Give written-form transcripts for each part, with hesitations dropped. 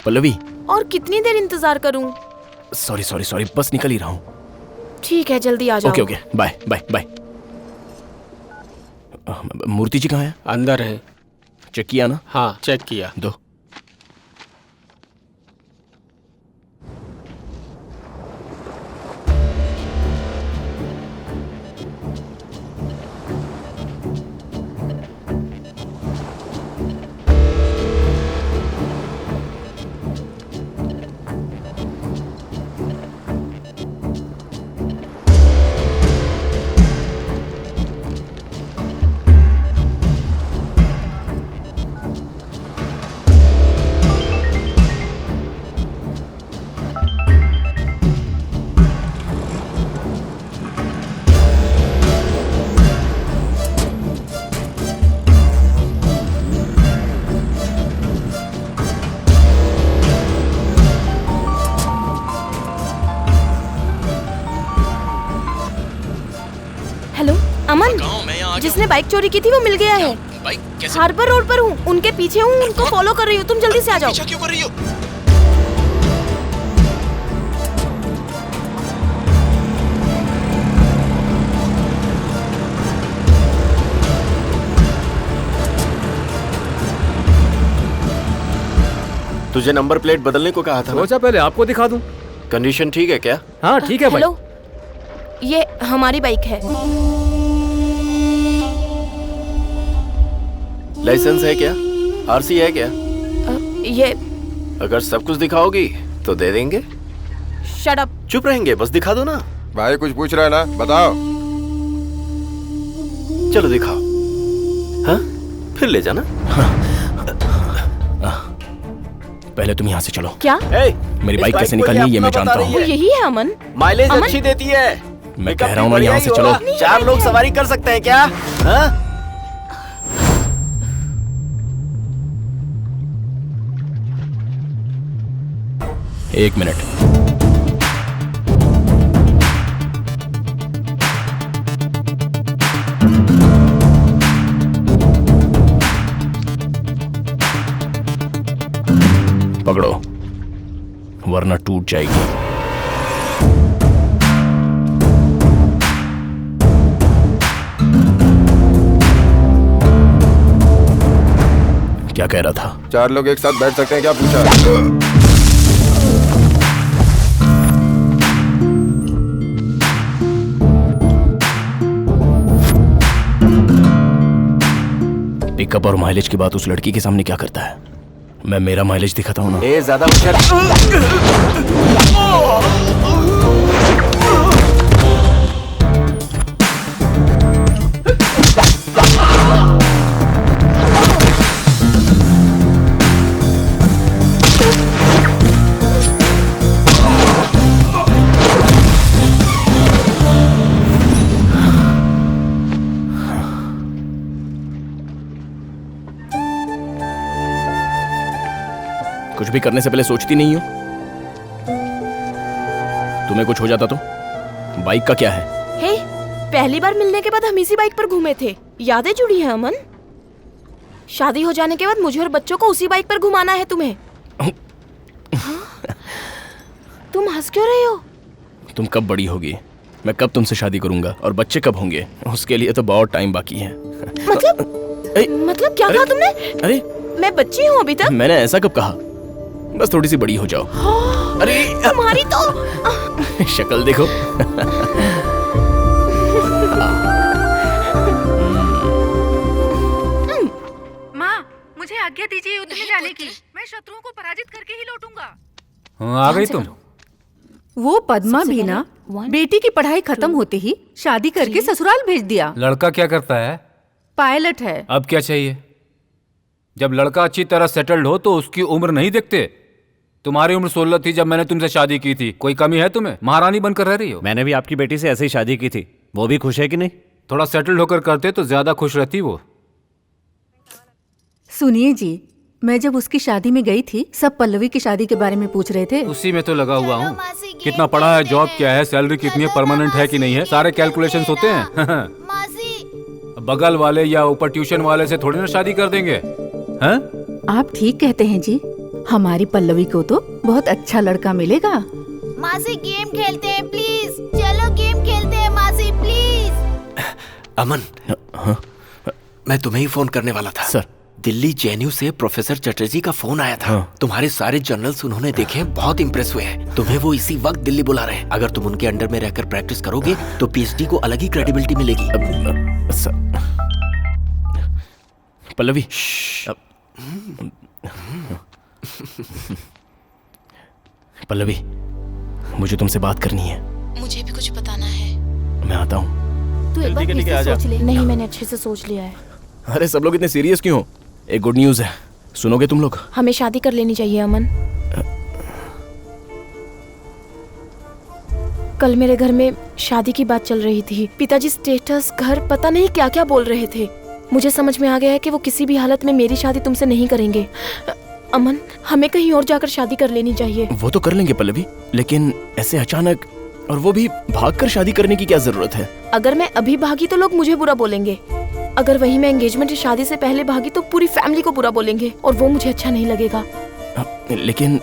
पल्लवी। और कितनी देर इंतजार करूं? सॉरी, बस निकल ही रहा हूँ। ठीक है, जल्दी आ जाओ। Okay, bye bye. Murti ji कहाँ है? अंदर है। चेक किया ना? हाँ, चेक किया। दो। हेलो अमन, जिसने बाइक चोरी की थी वो मिल गया है। बाइक कैसे? हार्बर रोड पर हूँ, उनके पीछे हूँ, उनको फॉलो कर रही हूँ। तुम जल्दी से आ जाओ। पीछा क्यों कर रही हो? तुझे नंबर प्लेट बदलने को कहा था ना? सोचा पहले आपको दिखा दूं। कंडीशन ठीक है क्या? हाँ ठीक है भाई। हेलो, ये हमारी बाइक है। लाइसेंस है क्या? आरसी है क्या? ये अगर सब कुछ दिखाओगी तो दे देंगे। Shut up. चुप रहेंगे, बस दिखा दो ना। भाई कुछ पूछ रहा है ना, बताओ। चलो दिखाओ। हाँ, फिर ले जाना। पहले तुम यहाँ से चलो। क्या? मेरी बाइक कैसे निकालनी है ये मैं जानता हूँ। वो यही है अमन। माइलेज अमन? अच्छी देती है। मैं कह रहा हूँ ना, यहाँ से चलो। 4 लोग सवारी कर सकते हैं क्या? हाँ? एक मिनट। पकड़ो, वरना टूट जाएगी। क्या कह रहा था? 4 लोग एक साथ बैठ सकते हैं क्या पूछा? पिकअप और माइलेज की बात उस लड़की के सामने क्या करता है? मैं मेरा माइलेज दिखाता हूँ ना। ए ज्यादा होशियार। कुछ भी करने से पहले सोचती नहीं हो? तुम्हें कुछ हो जाता तो? बाइक का क्या है? हे, पहली बार मिलने के बाद हम इसी बाइक पर घूमे थे। यादें जुड़ी हैं अमन। शादी हो जाने के बाद मुझे और बच्चों को उसी बाइक पर घुमाना है तुम्हें। हाँ? तुम हंस क्यों रहे हो? तुम कब बड़ी होगी? मैं कब तुमसे शादी करूंगा और बच्चे कब होंगे? उसके लिए तो बहुत टाइम बाकी है। मतलब क्या कहा तुमने? अरे मैं बच्ची हूँ अभी तक। मैंने ऐसा कब कहा? बस थोड़ी सी बड़ी हो जाओ। अरे तुम्हारी तो शक्ल देखो। माँ, मुझे आज्ञा दीजिए युद्ध में जाने की। मैं शत्रुओं को पराजित करके ही लौटूंगा। हाँ, आ गई तुम। वो पद्मा भी ना बेटी की पढ़ाई खत्म होते ही शादी करके ससुराल भेज दिया। लड़का क्या करता है? पायलट है। अब क्या चाहिए? जब लड़का अच्छी तरह सेटल्ड हो तो उसकी उम्र नहीं देखते। तुम्हारी उम्र 16 थी जब मैंने तुमसे शादी की थी। कोई कमी है तुम्हें? महारानी बनकर रह रही हो। मैंने भी आपकी बेटी से ऐसे ही शादी की थी। वो भी खुश है कि नहीं? थोड़ा सेटल्ड होकर करते तो ज्यादा खुश रहती वो। सुनिए जी, मैं जब उसकी शादी में गई थी सब पल्लवी की शादी के बारे में पूछ रहे थे। उसी में तो लगा हुआ हूँ। कितना पढ़ा है, जॉब क्या है, सैलरी कितनी है, परमानेंट है कि नहीं है, सारे कैलकुलेशंस होते हैं। बगल वाले या ऊपर ट्यूशन वाले से थोड़ी ना शादी कर देंगे। हैं? आप ठीक कहते हैं जी। हमारी पल्लवी को तो बहुत अच्छा लड़का मिलेगा। मासी गेम खेलते हैं प्लीज, चलो गेम खेलते हैं मासी प्लीज। अमन, मैं तुम्हें ही फोन करने वाला था। सर। दिल्ली जेएनयू से प्रोफेसर चटर्जी का फोन आया था। तुम्हारे सारे जर्नल्स उन्होंने देखे हैं, बहुत इंप्रेस हुए हैं। तुम्हें वो इसी वक्त दिल्ली बुला रहे हैं। अगर तुम उनके अंडर में रहकर प्रैक्टिस करोगे तो पीएचडी को अलग ही क्रेडिबिलिटी मिलेगी। पल्लवी, पल्लवी, मुझे तुमसे बात करनी है। मुझे भी कुछ बताना है। मैं आता हूँ। तू एक बार जल्दी फिर आ से जा। सोच ले। नहीं, मैंने अच्छे से सोच लिया है। अरे सब लोग इतने सीरियस क्यों हो? एक गुड न्यूज़ है, सुनोगे तुम लोग? हमें शादी कर लेनी चाहिए अमन। कल मेरे घर में शादी की बात चल रही थी। पिताजी स्टेटस, घर, पता नहीं क्या क्या बोल रहे थे। मुझे समझ में आ गया है कि वो किसी भी हालत में मेरी शादी तुमसे नहीं करेंगे। अमन, हमें कहीं और जाकर शादी कर लेनी चाहिए। वो तो कर लेंगे पल्लवी, लेकिन ऐसे अचानक, और वो भी भागकर शादी करने की क्या जरूरत है? अगर मैं अभी भागी तो लोग मुझे बुरा बोलेंगे। अगर वही मैं एंगेजमेंट या शादी से पहले भागी तो पूरी फैमिली को बुरा बोलेंगे, और वो मुझे अच्छा नहीं लगेगा। लेकिन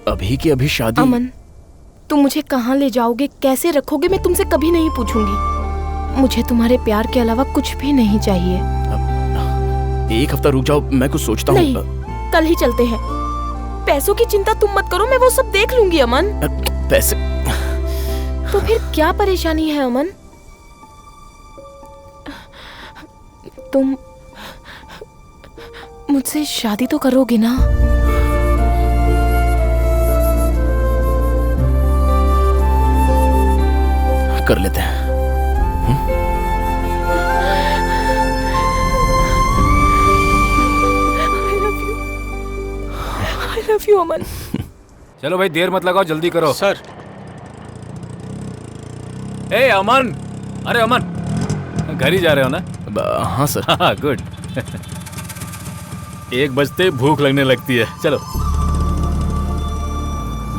अभी की अभी शादी। अमन, तुम मुझे कहाँ ले जाओगे, कैसे रखोगे, मैं तुमसे कभी नहीं पूछूंगी। मुझे तुम्हारे प्यार के अलावा कुछ भी नहीं चाहिए। एक हफ्ता रुक जाओ, मैं कुछ सोचता नहीं, हूँ। कल ही चलते हैं। पैसों की चिंता तुम मत करो, मैं वो सब देख लूंगी अमन। पैसे? तो फिर क्या परेशानी है अमन? तुम मुझसे शादी तो करोगे ना? कर लेते हैं। I love you अमन। चलो भाई, देर मत लगाओ, जल्दी करो। सर। ए अमन, अरे अमन, घर ही जा रहे हो ना? हाँ सर। हाँ, गुड। 1 बजते भूख लगने लगती है। चलो।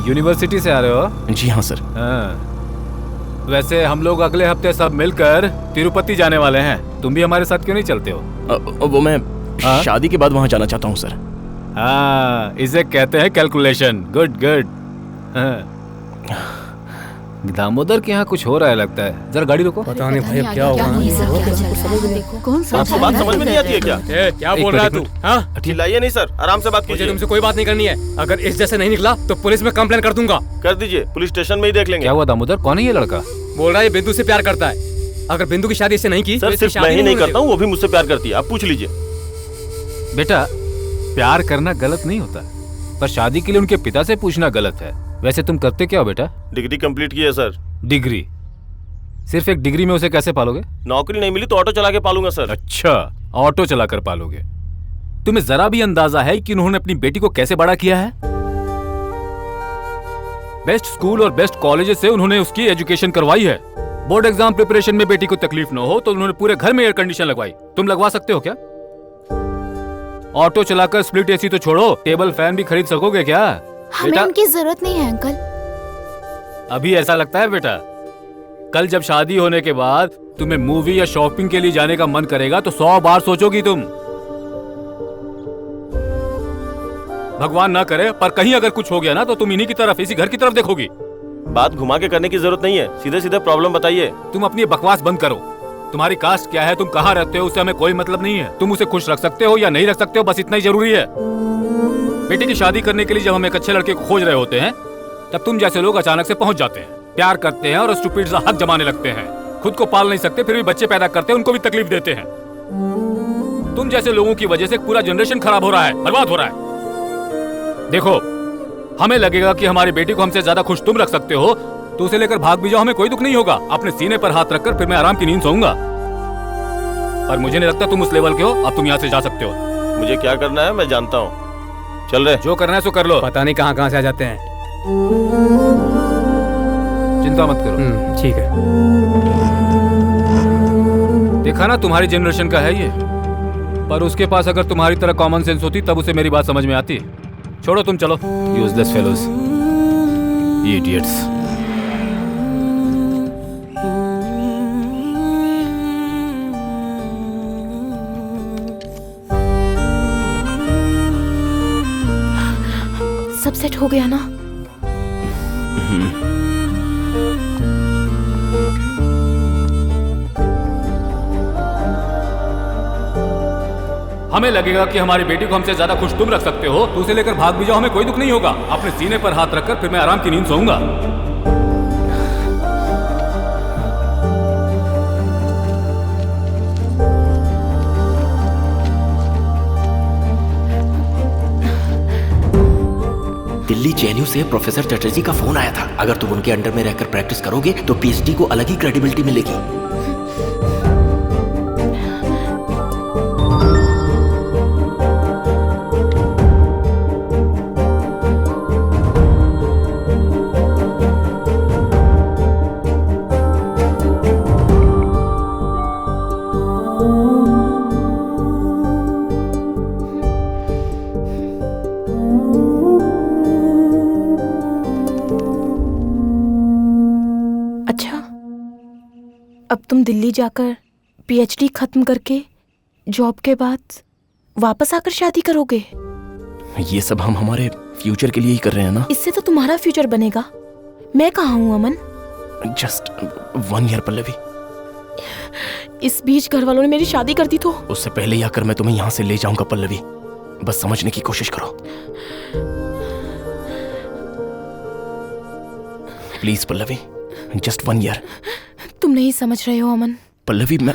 यूनिवर्सिटी से आ रहे हो? जी हाँ सर। हाँ। वैसे हम लोग अगले हफ्ते सब मिलकर तिरुपति जाने वाले हैं। तुम भी हमारे साथ क्यों नहीं चलते हो? वो मैं हाँ? शादी के बाद वहाँ जाना चाहता हूँ सर। हाँ, इसे कहते हैं कैलकुलेशन। Good good. हाँ। दामोदर के यहाँ कुछ हो रहा है लगता है। जरा गाड़ी रोको। पता नहीं भाई अब क्या होगा। कौन सा? आपको बात समझ में नहीं आती है क्या? क्या बोल रहा है तू? हाँ, चिल्लाइए नहीं सर, आराम से बात मुझे कीजिए। तुमसे कोई बात नहीं करनी है। अगर इस जैसे नहीं निकला तो पुलिस में कंप्लेन कर दूंगा। कर दीजिए, पुलिस स्टेशन में ही देख लेंगे। क्या हुआ दामोदर? कौन है ये लड़का? बोल रहा है बिंदु से प्यार करता है। अगर बिंदु की शादी इससे नहीं की तो सर इसकी सिर्फ मैं शादी ही नहीं होने करता हूँ, वो भी मुझसे प्यार करती है। आप पूछ लीजिए। बेटा, प्यार करना गलत नहीं होता, पर शादी के लिए उनके पिता से पूछना गलत है। वैसे तुम करते क्या हो बेटा? डिग्री कंप्लीट की है सर। डिग्री? सिर्फ एक डिग्री में उसे कैसे पालोगे? नौकरी नहीं मिली तो ऑटो चला के पालूंगा सर। अच्छा, ऑटो चलाकर पालोगे। तुम्हें जरा भी अंदाजा है कि उन्होंने अपनी बेटी को कैसे बड़ा किया है? बेस्ट स्कूल और बेस्ट कॉलेज से उन्होंने उसकी एजुकेशन करवाई है। बोर्ड एग्जाम प्रिपरेशन में बेटी को तकलीफ न हो तो उन्होंने पूरे घर में एयर कंडीशन लगवाई। तुम लगवा सकते हो क्या? ऑटो चलाकर स्प्लिट एसी तो छोड़ो, टेबल फैन भी खरीद सकोगे क्या? हमें उनकी जरूरत नहीं है अंकल। अभी ऐसा लगता है बेटा? कल जब शादी होने के बाद तुम्हें मूवी या शॉपिंग के लिए जाने का मन करेगा तो 100 बार सोचोगी तुम। भगवान ना करे, पर कहीं अगर कुछ हो गया ना तो तुम इन्हीं की तरफ, इसी घर की तरफ देखोगी। बात घुमा के करने की जरूरत नहीं है, सीधे सीधे प्रॉब्लम बताइए। तुम अपनी बकवास बंद करो। तुम्हारी कास्ट क्या है, तुम कहाँ रहते हो, उससे हमें कोई मतलब नहीं है। तुम उसे खुश रख सकते हो या नहीं रख सकते हो, बस इतना ही जरूरी है। बेटी की शादी करने के लिए जब हम एक अच्छे लड़के को खोज रहे होते हैं तब तुम जैसे लोग अचानक से पहुंच जाते हैं, प्यार करते हैं और स्टूपिड सा हक जमाने लगते हैं। खुद को पाल नहीं सकते फिर भी बच्चे पैदा करते हैं, उनको भी तकलीफ देते हैं। तुम जैसे लोगों की वजह से पूरा जनरेशन खराब हो रहा है, बर्बाद हो रहा है। देखो, हमें लगेगा कि हमारी बेटी को हमसे ज्यादा खुश तुम रख सकते हो तो उसे लेकर भाग भी जाओ, हमें कोई दुख नहीं होगा। अपने सीने पर हाथ रखकर फिर मैं आराम की नींद सोऊंगा। पर मुझे नहीं लगता तुम उस लेवल के हो, अब तुम यहाँ से जा सकते हो। मुझे क्या करना है मैं जानता हूँ। चल रहे। जो करना है सो कर लो। पता नहीं कहाँ से आ जाते हैं। चिंता मत करो। ठीक है। देखा ना, तुम्हारी जनरेशन का है ये। पर उसके पास अगर तुम्हारी तरह कॉमन सेंस होती तब उसे मेरी बात समझ में आती। छोड़ो, तुम चलो। Useless fellows, idiots. हो गया ना? हमें लगेगा कि हमारी बेटी को हमसे ज्यादा खुश तुम रख सकते हो तो उसे लेकर भाग भी जाओ, हमें कोई दुख नहीं होगा। अपने सीने पर हाथ रखकर फिर मैं आराम की नींद सोऊंगा। दिल्ली जेएनयू से प्रोफेसर चटर्जी का फोन आया था। अगर तुम उनके अंडर में रहकर प्रैक्टिस करोगे तो पीएचडी को अलग ही क्रेडिबिलिटी मिलेगी। अब तुम दिल्ली जाकर पीएचडी खत्म करके जॉब के बाद वापस आकर शादी करोगे? ये सब हम हमारे फ्यूचर के लिए ही कर रहे हैं ना। इससे तो तुम्हारा फ्यूचर बनेगा। मैं कहाँ हूँ अमन? Just 1 year Pallavi. इस बीच घर वालों ने मेरी शादी कर दी तो? उससे पहले ही आकर मैं तुम्हें यहाँ से ले जाऊंगा पल्लवी। बस समझने की कोशिश करो प्लीज पल्लवी। Just 1 year. तुम नहीं समझ रहे हो अमन। पल्लवी मैं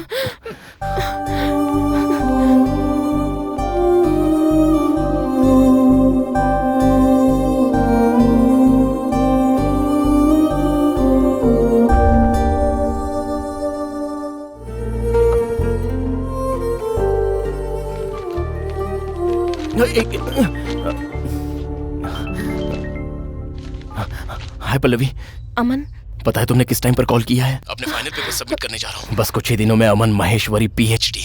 हाय पल्लवी। अमन पता है तुमने किस टाइम पर कॉल किया है? अपने फाइनल पेपर सबमिट करने जा रहा हूँ। बस कुछ ही दिनों में अमन माहेश्वरी पीएचडी।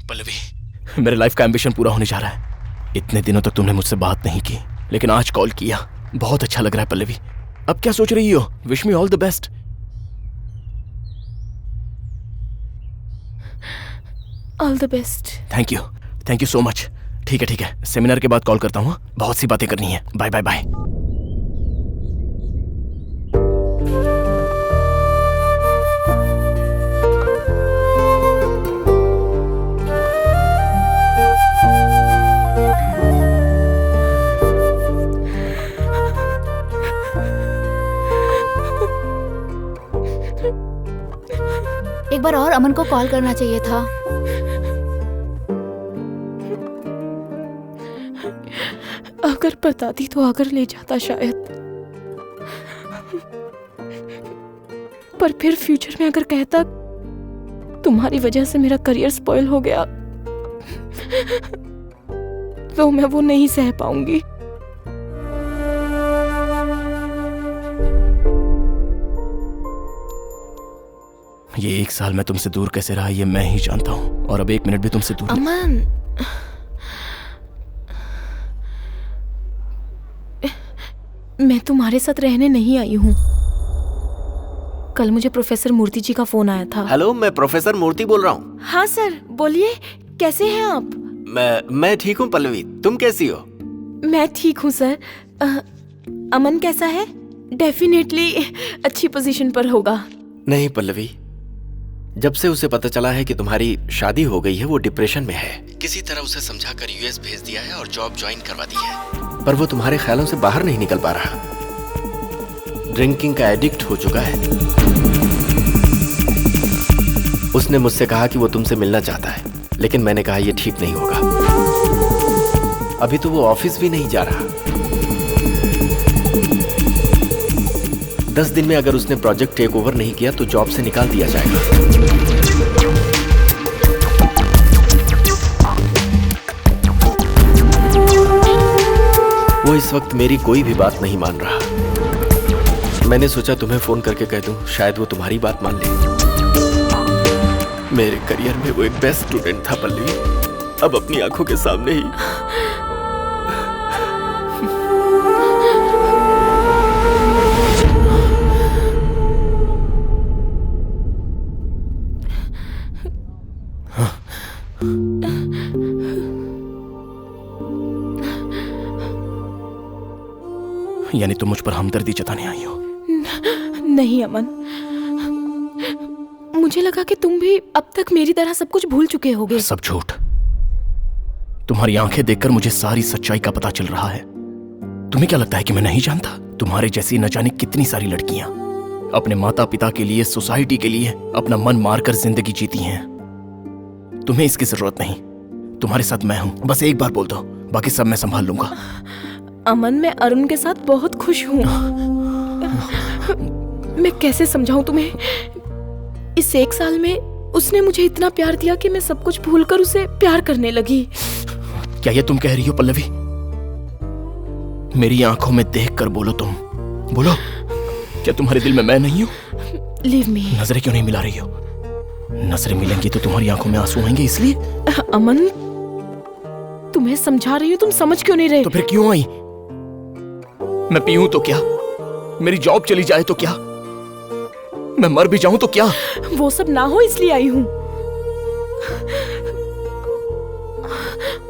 पल्लवी मेरे लाइफ का एम्बिशन पूरा होने जा रहा है। इतने दिनों तक तुमने मुझसे बात नहीं की लेकिन आज कॉल किया। बहुत अच्छा लग रहा है पल्लवी। अब क्या सोच रही हो? Wish me all the best. All the best. Thank you so much. ठीक है सेमिनार के बाद कॉल करता हूँ। बहुत सी बातें करनी है। Bye bye bye. एक बार और अमन को कॉल करना चाहिए था। अगर बताती तो अगर ले जाता शायद। पर फिर फ्यूचर में अगर कहता तुम्हारी वजह से मेरा करियर स्पॉइल हो गया तो मैं वो नहीं सह पाऊंगी। ये 1 साल मैं तुमसे दूर कैसे रहा ये मैं ही जानता हूँ। और अब 1 मिनट भी तुमसे दूर अमन मैं तुम्हारे साथ रहने नहीं आई हूँ। कल मुझे प्रोफेसर मूर्ति जी का फोन आया था। हेलो, मैं प्रोफेसर मूर्ति बोल रहा हूँ। हाँ सर बोलिए, कैसे हैं आप? मैं ठीक हूँ पल्लवी, तुम कैसी हो? मैं ठीक हूँ सर। अमन कैसा है? डेफिनेटली अच्छी पोजीशन पर होगा। नहीं पल्लवी, जब से उसे पता चला है कि तुम्हारी शादी हो गई है वो डिप्रेशन में है। किसी तरह उसे समझाकर यूएस भेज दिया है और जॉब ज्वाइन करवा दी है, पर वो तुम्हारे ख्यालों से बाहर नहीं निकल पा रहा। ड्रिंकिंग का एडिक्ट हो चुका है। उसने मुझसे कहा कि वो तुमसे मिलना चाहता है, लेकिन मैंने कहा ये ठीक नहीं होगा। अभी तो वो ऑफिस भी नहीं जा रहा। 10 दिन में अगर उसने प्रोजेक्ट टेक ओवर नहीं किया तो जॉब से निकाल दिया जाएगा। वो इस वक्त मेरी कोई भी बात नहीं मान रहा। मैंने सोचा तुम्हें फोन करके कह दूं, शायद वो तुम्हारी बात मान ले। मेरे करियर में वो एक बेस्ट स्टूडेंट था पल्लवी, अब अपनी आंखों के सामने ही। यानी तुम मुझ पर हमदर्दी जताने आई हो? नहीं अमन, मुझे लगा कि तुम भी अब तक मेरी तरह सब कुछ भूल चुके होगे। सब झूठ। तुम्हारी आंखें देखकर मुझे सारी सच्चाई का पता चल रहा है। तुम्हें क्या लगता है कि मैं नहीं जानता? तुम्हारे जैसी न जाने कितनी सारी लड़कियां अपने माता पिता के लिए, सोसाइटी के लिए अपना मन मारकर जिंदगी जीती हैं। तुम्हें इसकी जरूरत नहीं। तुम्हारे साथ मैं हूं, बस एक बार बोल दो, बाकी सब मैं संभाल लूंगा। अमन, मैं अरुण के साथ बहुत खुश हूँ। मैं कैसे समझाऊं तुम्हें? इस 1 साल में उसने मुझे इतना प्यार दिया कि मैं सब कुछ भूलकर उसे प्यार करने लगी। क्या ये तुम कह रही हो पल्लवी? मेरी आंखों में देखकर बोलो, तुम बोलो, क्या तुम्हारे दिल में मैं नहीं हूं? Leave me. नजरें क्यों नहीं मिला रही हो? नजरें मिलेंगी तो तुम्हारी आंखों में आंसू आएंगे, इसलिए। अमन, तुम्हें समझा रही हूँ, तुम समझ क्यों नहीं रहे? तो फिर क्यों आई? मैं पीऊं तो क्या? मेरी जॉब चली जाए तो क्या? मैं मर भी जाऊं तो क्या? वो सब ना हो इसलिए आई हूं।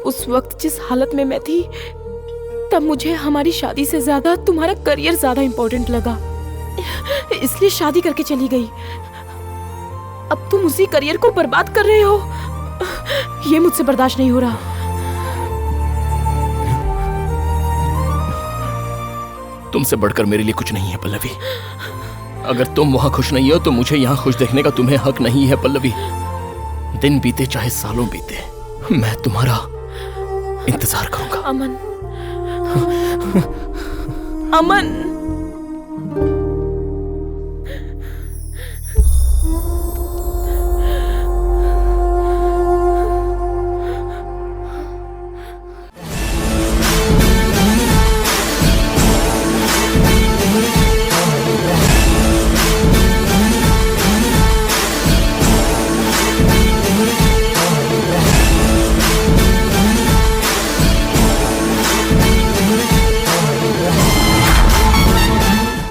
उस वक्त जिस हालत में मैं थी, तब मुझे हमारी शादी से ज्यादा तुम्हारा करियर ज्यादा इंपॉर्टेंट लगा, इसलिए शादी करके चली गई। अब तुम उसी करियर को बर्बाद कर रहे हो, ये मुझसे बर्दाश्त नहीं हो रहा। तुमसे बढ़कर मेरे लिए कुछ नहीं है पल्लवी। अगर तुम वहां खुश नहीं हो तो मुझे यहाँ खुश देखने का तुम्हें हक नहीं है पल्लवी। दिन बीते चाहे सालों बीते, मैं तुम्हारा इंतजार करूंगा। अमन, अमन।